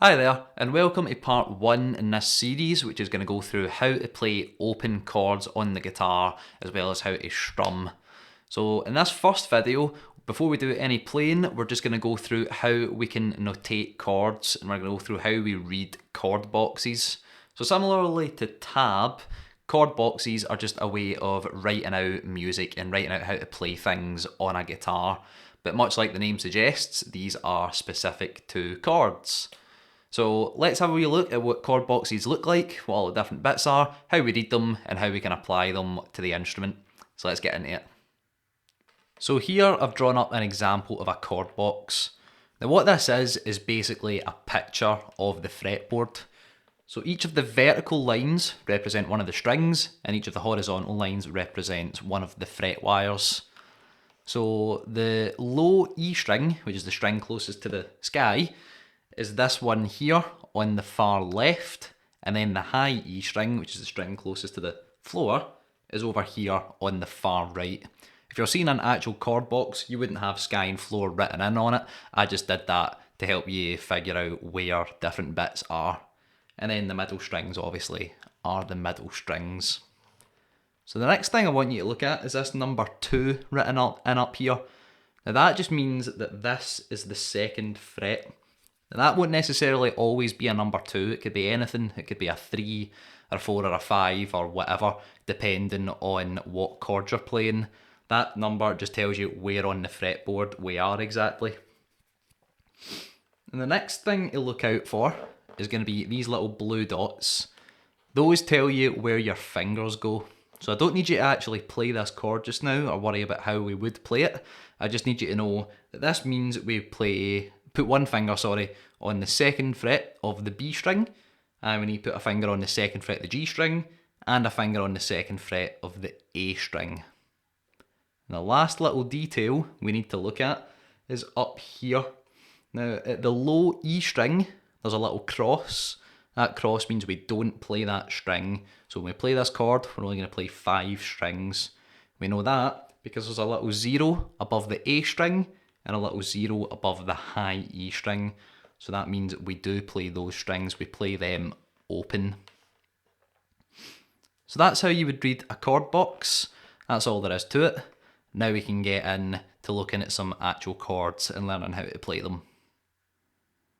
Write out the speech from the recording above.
Hi there, and welcome to part 1 in this series, which is going to go through how to play open chords on the guitar, as well as how to strum. So in this first video, before we do any playing, we're just going to go through how we can notate chords, and we're going to go through how we read chord boxes. So similarly to tab, chord boxes are just a way of writing out music and writing out how to play things on a guitar. But much like the name suggests, these are specific to chords. So let's have a wee look at what chord boxes look like, what all the different bits are, how we read them, and how we can apply them to the instrument. So let's get into it. So here I've drawn up an example of a chord box. Now what this is basically a picture of the fretboard. So each of the vertical lines represent one of the strings, and each of the horizontal lines represents one of the fret wires. So the low E string, which is the string closest to the sky, is this one here on the far left, and then the high E string, which is the string closest to the floor, is over here on the far right. If you're seeing an actual chord box, you wouldn't have sky and floor written in on it. I just did that to help you figure out where different bits are. And then the middle strings, obviously, are the middle strings. So the next thing I want you to look at is this number 2 written up here. Now that just means that this is the second fret. Now that won't necessarily always be a number 2, it could be anything, it could be a 3, or a 4, or a 5, or whatever, depending on what chord you're playing. That number just tells you where on the fretboard we are exactly. And the next thing to look out for is going to be these little blue dots. Those tell you where your fingers go. So I don't need you to actually play this chord just now, or worry about how we would play it. I just need you to know that this means we put one finger, on the second fret of the B string, and we need to put a finger on the second fret of the G string, and a finger on the second fret of the A string. And the last little detail we need to look at is up here. Now at the low E string, there's a little cross. That cross means we don't play that string. So when we play this chord, we're only going to play 5 strings. We know that because there's a little 0 above the A string, and a little 0 above the high E string. So that means we do play those strings, we play them open. So that's how you would read a chord box. That's all there is to it. Now we can get in to looking at some actual chords and learning how to play them.